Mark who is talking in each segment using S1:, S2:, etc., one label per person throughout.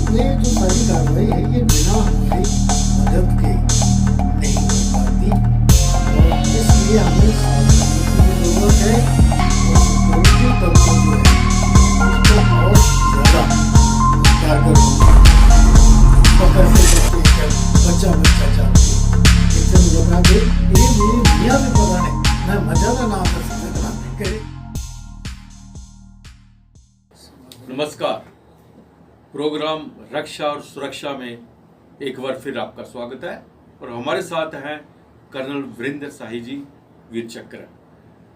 S1: ये जो सारी कार्रवाई है ये बिना हमारी मदद के नहीं हो पाती और इसलिए हमें सावधानी की जरूरत है और सिक्योरिटी तंत्र जो है उसको और ज़्यादा कारगर पकड़ के सकते बच्चा चाहते इससे मुझे बता दे ये मेरी दुनिया में पता नहीं मैं मजा ना ना कर सकता करे।
S2: नमस्कार, प्रोग्राम रक्षा और सुरक्षा में एक बार फिर आपका स्वागत है और हमारे साथ हैं कर्नल वीरेंद्र शाही जी, वीर चक्र।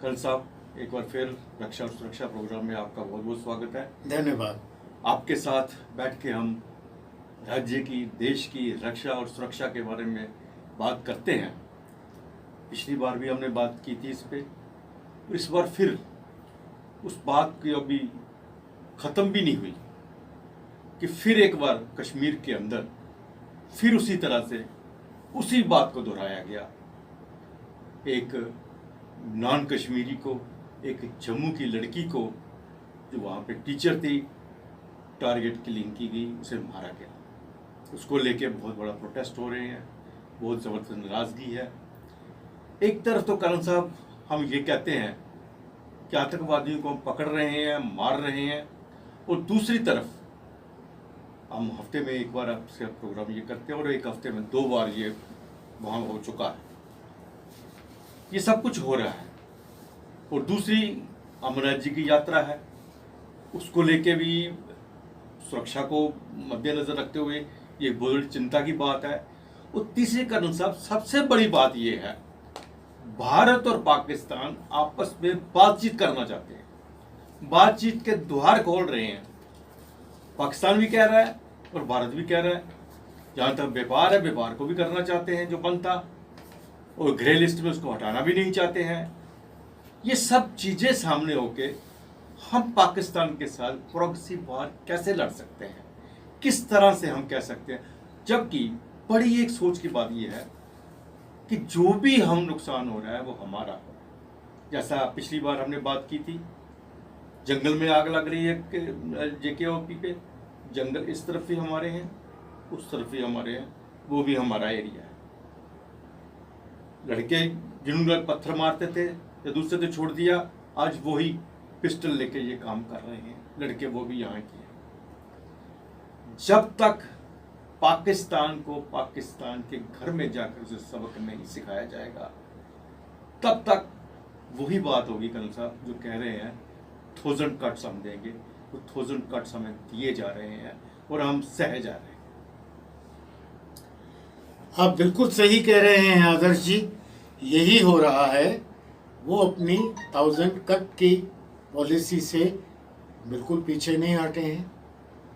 S2: कर्नल साहब, एक बार फिर रक्षा और सुरक्षा प्रोग्राम में आपका बहुत बहुत स्वागत है।
S1: धन्यवाद।
S2: आपके साथ बैठ के हम राज्य की, देश की रक्षा और सुरक्षा के बारे में बात करते हैं। पिछली बार भी हमने बात की थी इस पे, इस बार फिर उस बात की अभी ख़त्म भी नहीं हुई कि फिर एक बार कश्मीर के अंदर फिर उसी तरह से उसी बात को दोहराया गया। एक नॉन कश्मीरी को, एक जम्मू की लड़की को जो वहाँ पे टीचर थी, टारगेट किलिंग की गई, उसे मारा गया। उसको लेके बहुत बड़ा प्रोटेस्ट हो रहे हैं, बहुत ज़बरदस्त नाराज़गी है। एक तरफ तो कर्नल साहब हम ये कहते हैं कि आतंकवादियों को हम पकड़ रहे हैं, मार रहे हैं, और दूसरी तरफ हम हफ्ते में एक बार आपसे प्रोग्राम ये करते हैं और एक हफ्ते में 2 बार ये वहाँ हो चुका है। ये सब कुछ हो रहा है और दूसरी अमरनाथ जी की यात्रा है, उसको लेके भी सुरक्षा को मद्देनजर रखते हुए ये बहुत बड़ी चिंता की बात है। और तीसरी कर्नल साहब, सबसे बड़ी बात ये है, भारत और पाकिस्तान आपस में बातचीत करना चाहते हैं, बातचीत के द्वार खोल रहे हैं। पाकिस्तान भी कह रहा है और भारत भी कह रहा है, जहाँ तक व्यापार है व्यापार को भी करना चाहते हैं जो बनता, और ग्रे लिस्ट में उसको हटाना भी नहीं चाहते हैं। ये सब चीज़ें सामने होके हम पाकिस्तान के साथ प्रॉक्सी वार कैसे लड़ सकते हैं, किस तरह से हम कह सकते हैं, जबकि बड़ी एक सोच की बात यह है कि जो भी हम नुकसान हो रहा है वो हमारा हो। जैसा पिछली बार हमने बात की थी, जंगल में आग लग रही है JKOP पे, जंगल इस तरफ भी हमारे हैं, उस तरफ भी हमारे हैं, वो भी हमारा एरिया है। लड़के जिन्होंने पत्थर मारते थे या दूसरे से छोड़ दिया, आज वही पिस्टल लेके ये काम कर रहे हैं लड़के, वो भी यहाँ के हैं। जब तक पाकिस्तान को पाकिस्तान के घर में जाकर उसे सबक नहीं सिखाया जाएगा, तब तक वही बात होगी कर्नल साहब जो कह रहे हैं 1000 कट्स हम देंगे, वो 1000 कट्स हमें दिए जा रहे हैं और हम सह जा रहे हैं।
S1: आप बिल्कुल सही कह रहे हैं आदर्श जी, यही हो रहा है। वो अपनी 1000 कट की पॉलिसी से बिल्कुल पीछे नहीं हटे हैं,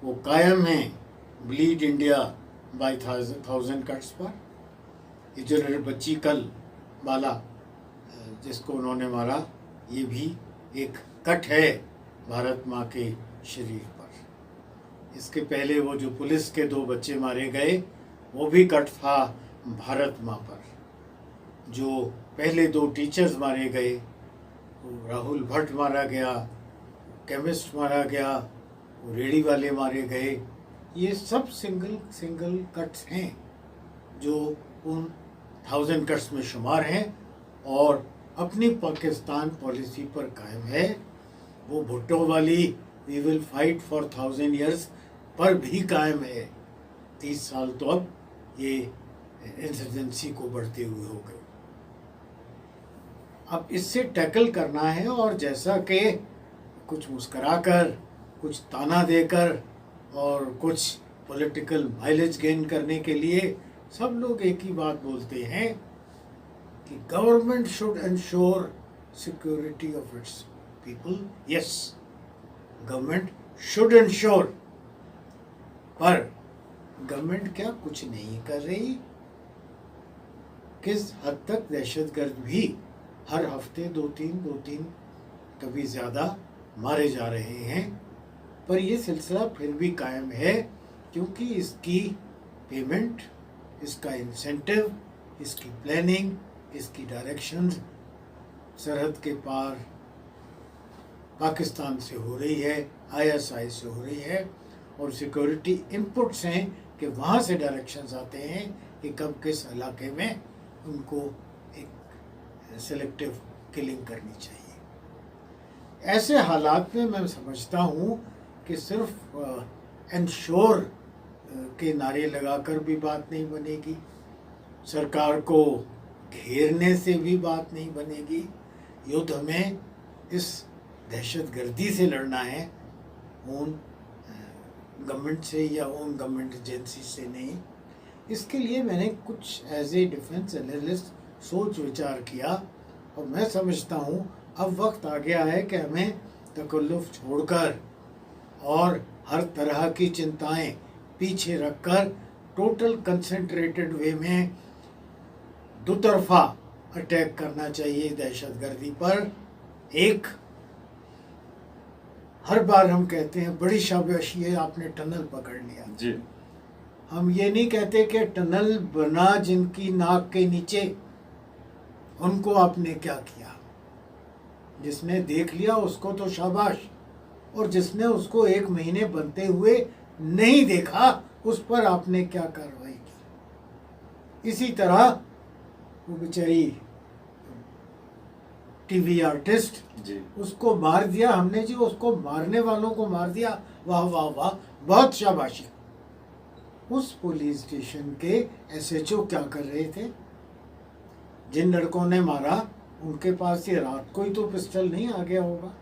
S1: वो कायम हैं ब्लीड इंडिया बाय 1000 कट्स पर। ये जो बच्ची कल बाला जिसको उन्होंने मारा, ये भी एक कट है भारत माँ के शरीर पर। इसके पहले वो जो पुलिस के 2 बच्चे मारे गए, वो भी कट था भारत माँ पर। जो पहले 2 टीचर्स मारे गए, राहुल भट्ट मारा गया, केमिस्ट मारा गया, रेडी वाले मारे गए, ये सब सिंगल कट्स हैं जो उन 1000 कट्स में शुमार हैं और अपनी पाकिस्तान पॉलिसी पर कायम है। वो भुट्टो वाली we will fight for 1000 years पर भी कायम है। 30 साल तो अब ये इंसर्जेंसी को बढ़ते हुए हो गए। अब इससे टैकल करना है, और जैसा कि कुछ मुस्कराकर, कुछ ताना देकर और कुछ पॉलिटिकल माइलेज गेन करने के लिए सब लोग एक ही बात बोलते हैं कि government should ensure security of its people. Yes, government should ensure, पर गवर्नमेंट क्या कुछ नहीं कर रही? किस हद तक दहशतगर्द भी हर हफ्ते 2-3 कभी ज़्यादा मारे जा रहे हैं, पर यह सिलसिला फिर भी कायम है, क्योंकि इसकी पेमेंट, इसका इंसेंटिव, इसकी प्लानिंग, इसकी डायरेक्शंस सरहद के पार पाकिस्तान से हो रही है, ISI से हो रही है, और सिक्योरिटी इनपुट्स हैं कि वहाँ से डायरेक्शंस आते हैं कि कब किस इलाके में उनको एक सेलेक्टिव किलिंग करनी चाहिए। ऐसे हालात में मैं समझता हूँ कि सिर्फ एंश्योर के नारे लगाकर भी बात नहीं बनेगी, सरकार को घेरने से भी बात नहीं बनेगी। युद्ध हमें इस दहशतगर्दी से लड़ना है, उन गवर्नमेंट से या उन गवर्नमेंट एजेंसी से नहीं। इसके लिए मैंने कुछ एज ए डिफेंस एनालिस्ट सोच विचार किया और मैं समझता हूँ अब वक्त आ गया है कि हमें तकल्लुफ़ छोड़कर और हर तरह की चिंताएं पीछे रखकर टोटल कंसंट्रेटेड वे में दुतरफा अटैक करना चाहिए दहशतगर्दी पर। एक, हर बार हम कहते हैं बड़ी शाबाशी है आपने टनल पकड़ लिया
S2: जी।
S1: हम ये नहीं कहते कि टनल बना जिनकी नाक के नीचे उनको आपने क्या किया। जिसने देख लिया उसको तो शाबाश, और जिसने उसको 1 महीने बनते हुए नहीं देखा उस पर आपने क्या कार्रवाई की। इसी तरह वो बेचारी टीवी आर्टिस्ट
S2: जी।
S1: उसको मार दिया हमने जी, उसको मारने वालों को मार दिया, वाह वाह वाह, बहुत शाबाशी। उस पुलिस स्टेशन के एसएचओ क्या कर रहे थे? जिन लड़कों ने मारा उनके पास ये रात को ही तो पिस्टल नहीं आ गया होगा,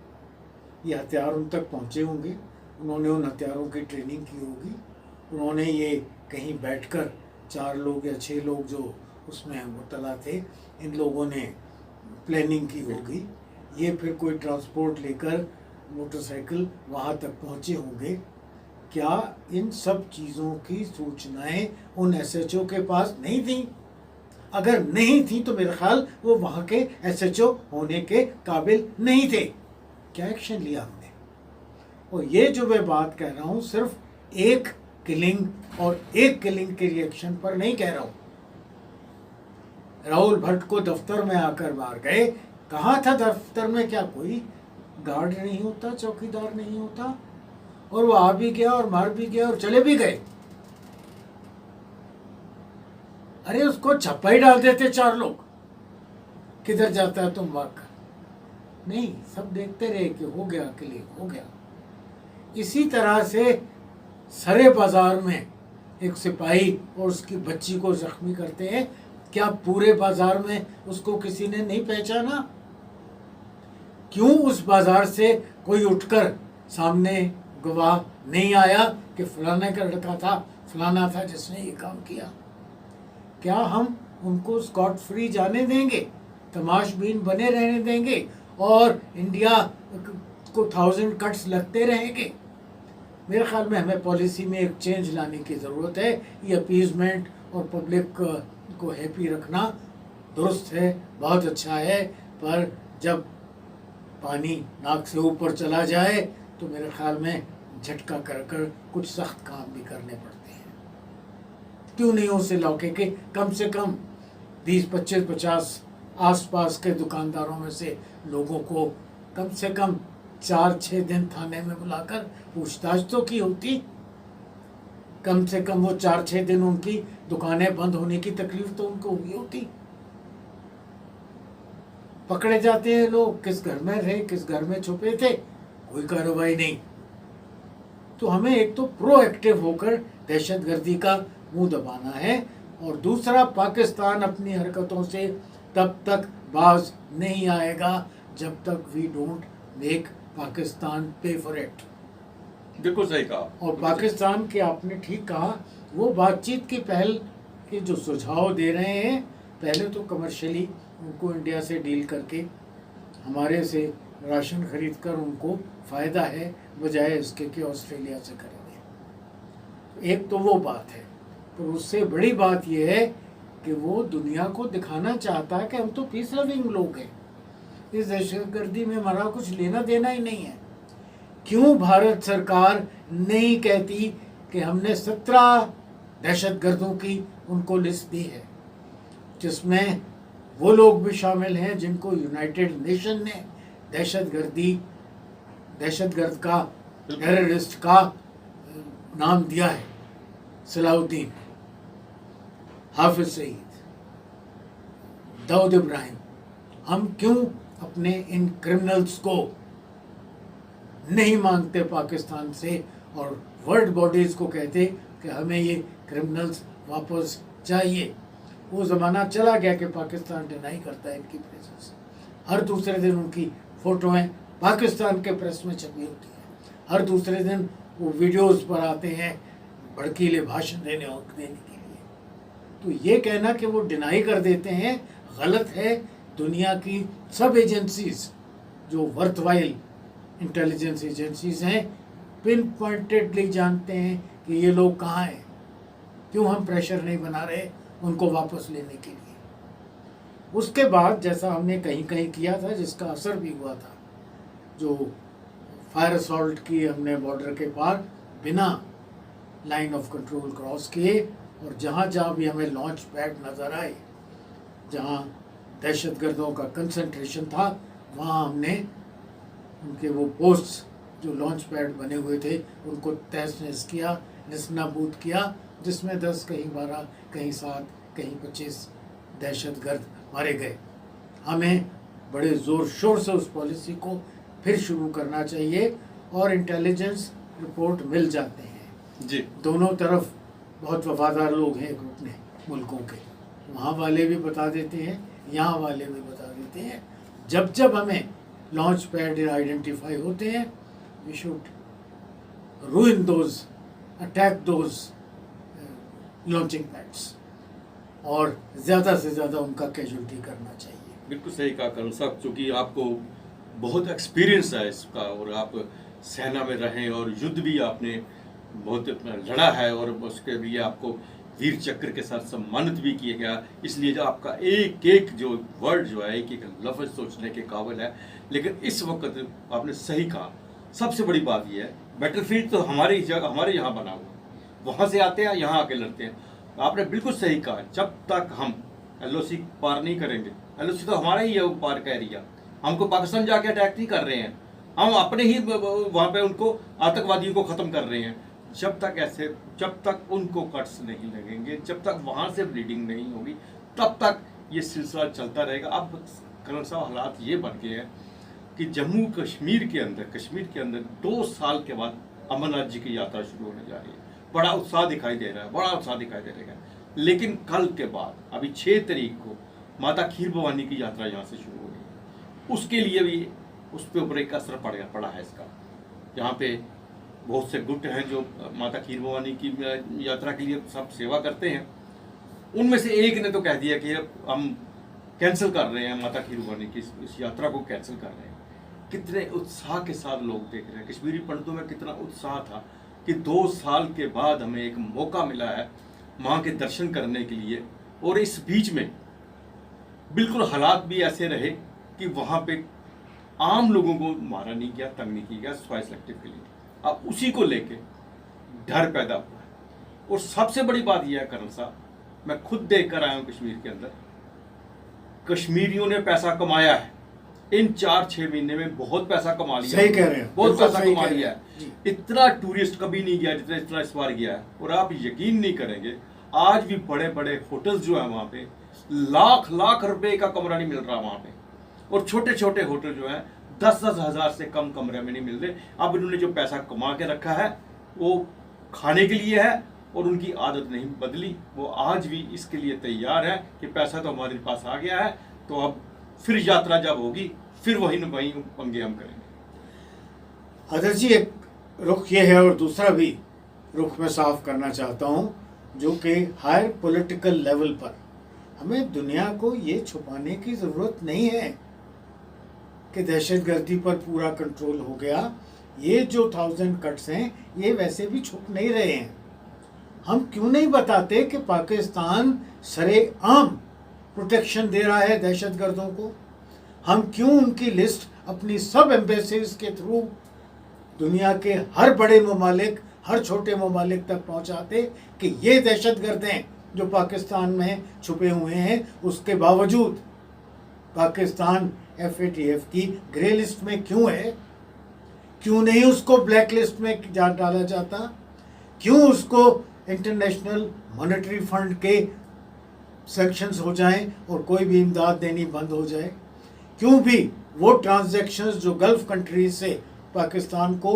S1: ये हथियार उन तक पहुंचे होंगे, उन्होंने उन हथियारों की ट्रेनिंग की होगी, उन्होंने ये कहीं बैठकर 4 लोग या 6 लोग जो उसमें मुतला थे, इन लोगों ने प्लानिंग की होगी। ये फिर कोई ट्रांसपोर्ट लेकर मोटरसाइकिल वहाँ तक पहुँचे होंगे। क्या इन सब चीज़ों की सूचनाएं उन एसएचओ के पास नहीं थी? अगर नहीं थी तो मेरा ख्याल वो वहाँ के एसएचओ होने के काबिल नहीं थे। क्या एक्शन लिया हमने? और ये जो मैं बात कह रहा हूँ सिर्फ एक किलिंग और एक किलिंग के रिएक्शन पर नहीं कह रहा हूँ। राहुल भट्ट को दफ्तर में आकर मार गए, कहाँ था दफ्तर में? क्या कोई गार्ड नहीं होता, चौकीदार नहीं होता? और वो आ भी गया और मार भी गया और चले भी गए। अरे उसको छप्पा ही डाल देते 4 लोग, किधर जाता है तुम भाग कर? नहीं, सब देखते रहे कि हो गया क्लियर, हो गया। इसी तरह से सरे बाजार में एक सिपाही और उसकी बच्ची को जख्मी करते हैं, क्या पूरे बाजार में उसको किसी ने नहीं पहचाना? क्यों उस बाजार से कोई उठकर सामने गवाह नहीं आया कि फलाने का लड़का था, फलाना था जिसने ये काम किया? क्या हम उनको स्कॉट फ्री जाने देंगे, तमाशबीन बने रहने देंगे और इंडिया को 1000 कट्स लगते रहेंगे? मेरे ख्याल में हमें पॉलिसी में एक चेंज लाने की ज़रूरत है। ये अपीजमेंट और पब्लिक को हैप्पी रखना दुरुस्त है, बहुत अच्छा है, पर जब पानी नाक से ऊपर चला जाए तो मेरे ख्याल में झटका कर कुछ सख्त काम भी करने पड़ते हैं। क्यों नहीं उसे लौके के कम से कम 20, 25, 50 आसपास के दुकानदारों में से लोगों को कम से कम 4-6 दिन थाने में बुलाकर पूछताछ तो की होती। कम से कम वो 4-6 दिन उनकी दुकानें बंद होने की तकलीफ तो उनको हुई होती। पकड़े जाते हैं लोग, किस घर में रहे, किस घर में छुपे थे, कोई कार्रवाई नहीं। तो हमें एक तो प्रोएक्टिव होकर दहशतगर्दी का मुंह दबाना है, और दूसरा पाकिस्तान अपनी हरकतों से तब तक बाज नहीं आएगा जब तक वी डोंट मेक पाकिस्तान पे फॉर इट।
S2: बिल्कुल सही कहा।
S1: और पाकिस्तान के आपने ठीक कहा, वो बातचीत की पहल के जो सुझाव दे रहे हैं, पहले तो कमर्शियली उनको इंडिया से डील करके हमारे से राशन खरीद कर उनको फ़ायदा है, बजाय इसके कि ऑस्ट्रेलिया से खरीदें। एक तो वो बात है, पर उससे बड़ी बात यह है कि वो दुनिया को दिखाना चाहता है कि हम तो पीस लविंग लोग हैं, इस दहशतगर्दी में हमारा कुछ लेना देना ही नहीं है। क्यों भारत सरकार नहीं कहती कि हमने 17 दहशतगर्दों की उनको लिस्ट दी है, जिसमें वो लोग भी शामिल हैं जिनको यूनाइटेड नेशन ने दहशतगर्द का, टेररिस्ट का नाम दिया है, सलाउद्दीन, हाफिज सईद, दाऊद इब्राहिम, हम क्यों अपने इन क्रिमिनल्स को नहीं मांगते पाकिस्तान से और वर्ल्ड बॉडीज़ को कहते कि हमें ये क्रिमिनल्स वापस चाहिए। वो ज़माना चला गया कि पाकिस्तान डिनाई करता है इनकी प्रेजेंस। हर दूसरे दिन उनकी फ़ोटोएं पाकिस्तान के प्रेस में छपी होती हैं, हर दूसरे दिन वो वीडियोस पर आते हैं भड़कीले भाषण देने के लिए। तो ये कहना कि वो डिनाई कर देते हैं गलत है। दुनिया की सब एजेंसीज जो वर्थवाइल इंटेलिजेंस एजेंसीज हैं पिन पॉइंटेडली जानते हैं कि ये लोग कहाँ हैं। क्यों हम प्रेशर नहीं बना रहे उनको वापस लेने के लिए। उसके बाद जैसा हमने कहीं कहीं किया था, जिसका असर भी हुआ था, जो फायर असॉल्ट की हमने बॉर्डर के पार बिना लाइन ऑफ कंट्रोल क्रॉस किए, और जहाँ जहाँ भी हमें लॉन्च पैड नज़र आए, जहाँ दहशतगर्दों का कंसंट्रेशन था, वहाँ हमने उनके वो पोस्ट जो लॉन्च पैड बने हुए थे उनको तहस नहस किया, निस्नाबूद किया, जिसमें 10 कहीं 12 कहीं 7 कहीं 25 दहशतगर्द मारे गए। हमें बड़े ज़ोर शोर से उस पॉलिसी को फिर शुरू करना चाहिए, और इंटेलिजेंस रिपोर्ट मिल जाते हैं
S2: जी।
S1: दोनों तरफ बहुत वफादार लोग हैं अपने मुल्कों के, वहाँ वाले भी बता देते हैं, यहाँ वाले भी बता देते हैं। जब जब हमें लॉन्च पैड आइडेंटिफाई होते हैं, we should ruin those, attack those launching pads, और ज़्यादा से ज़्यादा उनका कैजुअल्टी करना चाहिए।
S2: बिल्कुल सही कहा कर्नल साहब, क्योंकि आपको बहुत एक्सपीरियंस है इसका, और आप सेना में रहें और युद्ध भी आपने बहुत लड़ा है, और उसके लिए आपको वीर चक्र के साथ सम्मानित भी किया गया। इसलिए जो आपका एक एक जो वर्ड जो है, एक एक लफ्ज़ सोचने के काबिल है। लेकिन इस वक्त आपने सही कहा, सबसे बड़ी बात यह है, बैटलफील्ड तो हमारी जगह हमारे यहाँ बना हुआ, वहाँ से आते हैं यहाँ आके लड़ते हैं। आपने बिल्कुल सही कहा, जब तक हम LOC पार नहीं करेंगे, LOC तो हमारा ही है वो पार का एरिया, हमको पाकिस्तान जाके अटैक नहीं कर रहे हैं, हम अपने ही वहाँ पे उनको आतंकवादियों को ख़त्म कर रहे हैं। जब तक उनको कट्स नहीं लगेंगे, जब तक वहाँ से ब्लीडिंग नहीं होगी, तब तक ये सिलसिला चलता रहेगा। अब कर्नल साहब हालात ये बन गए हैं कि जम्मू कश्मीर के अंदर 2 साल के बाद अमरनाथ जी की यात्रा शुरू होने जा रही है। बड़ा उत्साह दिखाई दे रहा है, लेकिन कल के बाद अभी 6 तारीख को माता खीर भवानी की यात्रा यहाँ से शुरू हो रही है। उसके लिए भी उस पर ऊपर एक असर पड़ा है इसका। यहाँ पे बहुत से गुट हैं जो माता खीर भवानी की यात्रा के लिए सब सेवा करते हैं। उनमें से एक ने तो कह दिया कि हम कैंसिल कर रहे हैं, माता खीर भवानी की इस यात्रा को कैंसिल कर रहे हैं। कितने उत्साह के साथ लोग देख रहे हैं, कश्मीरी पंडितों में कितना उत्साह था कि 2 साल के बाद हमें एक मौका मिला है माँ के दर्शन करने के लिए। और इस बीच में बिल्कुल हालात भी ऐसे रहे कि वहाँ पे आम लोगों को मारा नहीं गया, तंग नहीं किया गया स्वाय सेलेक्टिव के लिए। अब उसी को लेके डर पैदा हुआ है। और सबसे बड़ी बात यह है कर्नल साहब, मैं खुद देख कर आया हूँ कश्मीर के अंदर, कश्मीरियों ने पैसा कमाया है इन 4-6 महीने में, बहुत पैसा कमा लिया।
S1: सही कह रहे हैं,
S2: बहुत पैसा कमा
S1: रहे
S2: लिया है। इतना टूरिस्ट कभी नहीं गया जितना इतना इस बार गया है। और आप यकीन नहीं करेंगे, आज भी बड़े बड़े होटल्स जो है वहाँ पे लाख रुपए का कमरा नहीं मिल रहा वहाँ पे, और छोटे छोटे होटल जो है 10-10 हज़ार से कम कमरे में नहीं मिल रहे। अब इन्होंने जो पैसा कमा के रखा है वो खाने के लिए है, और उनकी आदत नहीं बदली। वो आज भी इसके लिए तैयार है कि पैसा तो हमारे पास आ गया है, तो अब फिर यात्रा जब होगी फिर वही पंगे हम करेंगे।
S1: आदर्श जी, एक रुख ये है, और दूसरा भी रुख मैं साफ करना चाहता हूँ, जो कि हायर पॉलिटिकल लेवल पर हमें दुनिया को ये छुपाने की ज़रूरत नहीं है कि दहशतगर्दी पर पूरा कंट्रोल हो गया। ये जो 1000 कट्स हैं ये वैसे भी छुप नहीं रहे हैं। हम क्यों नहीं बताते कि पाकिस्तान सरेआम प्रोटेक्शन दे रहा है दहशतगर्दों को? हम क्यों उनकी लिस्ट अपनी सब एम्बेसीज के थ्रू दुनिया के हर बड़े ममालिक, हर छोटे ममालिक तक पहुंचाते कि ये दहशतगर्द हैं जो पाकिस्तान में छुपे हुए हैं? उसके बावजूद पाकिस्तान FATF की ग्रे लिस्ट में क्यों है? क्यों नहीं उसको ब्लैक लिस्ट में डाला जाता? क्यों उसको इंटरनेशनल मॉनेटरी फंड के सैंक्शंस हो जाएं और कोई भी इमदाद देनी बंद हो जाए? क्यों भी वो ट्रांजैक्शंस जो गल्फ कंट्रीज से पाकिस्तान को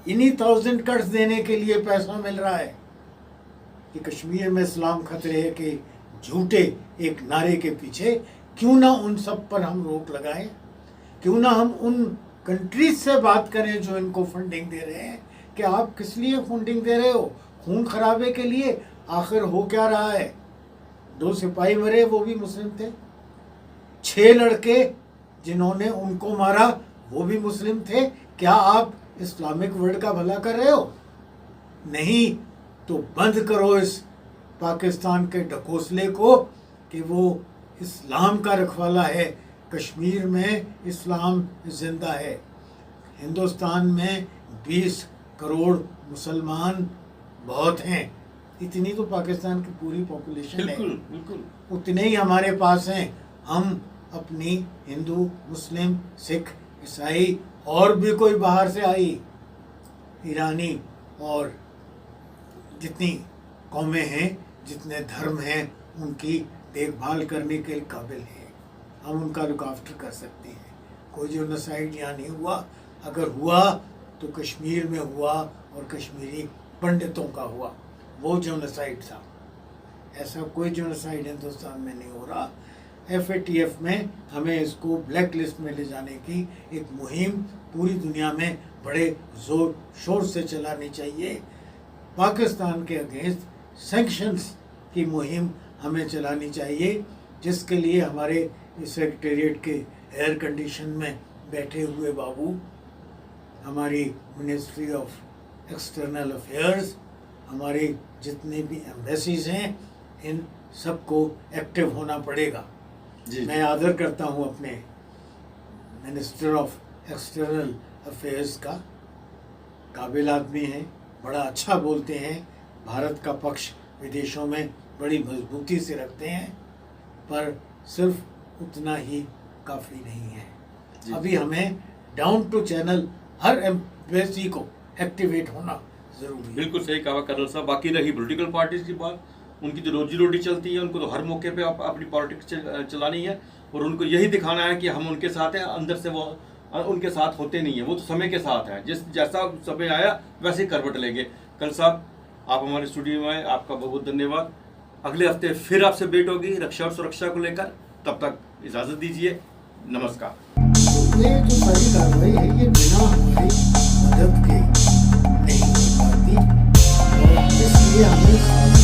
S1: इन्हीं 1000 कट्स देने के लिए पैसा मिल रहा है कि कश्मीर में इस्लाम खतरे है के झूठे एक नारे के पीछे, क्यों ना उन सब पर हम रोक लगाएं? क्यों ना हम उन कंट्रीज से बात करें जो इनको फंडिंग दे रहे हैं कि आप किस लिए फंडिंग दे रहे हो? खून खराबे के लिए? आखिर हो क्या रहा है? 2 सिपाही मरे, वो भी मुस्लिम थे। 6 लड़के जिन्होंने उनको मारा वो भी मुस्लिम थे। क्या आप इस्लामिक वर्ल्ड का भला कर रहे हो? नहीं तो बंद करो इस पाकिस्तान के ढकोसले को कि वो इस्लाम का रखवाला है। कश्मीर में इस्लाम जिंदा है। हिंदुस्तान में 20 करोड़ मुसलमान बहुत हैं। इतनी तो पाकिस्तान की पूरी पॉपुलेशन है।
S2: बिल्कुल बिल्कुल
S1: उतने ही हमारे पास हैं। हम अपनी हिंदू, मुस्लिम, सिख, ईसाई और भी कोई बाहर से आई ईरानी और जितनी कौमें हैं, जितने धर्म हैं, उनकी देखभाल करने के काबिल हैं। हम उनका लुक आफ्टर कर सकते हैं। कोई जेनोसाइड यहाँ नहीं हुआ। अगर हुआ तो कश्मीर में हुआ और कश्मीरी पंडितों का हुआ, वो जेनोसाइड था। ऐसा कोई जेनोसाइड हिंदुस्तान में नहीं हो रहा। FATF में हमें इसको ब्लैक लिस्ट में ले जाने की एक मुहिम पूरी दुनिया में बड़े ज़ोर शोर से चलानी चाहिए। पाकिस्तान के अगेंस्ट सैंक्शंस की मुहिम हमें चलानी चाहिए, जिसके लिए हमारे सेक्रेटेरिएट के एयर कंडीशन में बैठे हुए बाबू, हमारी मिनिस्ट्री ऑफ एक्सटर्नल अफेयर्स, हमारे जितने भी एम्बेसीज हैं, इन सबको एक्टिव होना पड़ेगा।
S2: जी।
S1: मैं आदर करता हूं अपने मिनिस्टर ऑफ एक्सटर्नल अफेयर्स का। काबिल आदमी हैं, बड़ा अच्छा बोलते हैं, भारत का पक्ष विदेशों में बड़ी मजबूती से रखते हैं, पर सिर्फ उतना ही काफ़ी नहीं है।
S2: जी।
S1: अभी हमें डाउन टू चैनल हर एम्बेसी को एक्टिवेट होना ज़रूरी है।
S2: बिल्कुल सही कहा कर्नल साहब। बाकी रही पॉलिटिकल पार्टीज की बात, उनकी जो रोजी रोटी चलती है, उनको तो हर मौके पे अपनी पॉलिटिक्स चलानी है और उनको यही दिखाना है कि हम उनके साथ हैं। अंदर से वो उनके साथ होते नहीं है, वो तो समय के साथ है। जैसा समय आया वैसे ही करवट लेंगे। कर्नल साहब, आप हमारे स्टूडियो में आए, आपका बहुत बहुत धन्यवाद। अगले हफ्ते फिर आपसे भेंट होगी रक्षा और सुरक्षा को लेकर। तब तक इजाज़त दीजिए। नमस्कार।
S1: ये जो सारी कार्रवाई है ये बिना हमारी मदद के नहीं हो पाती और इसलिए हमें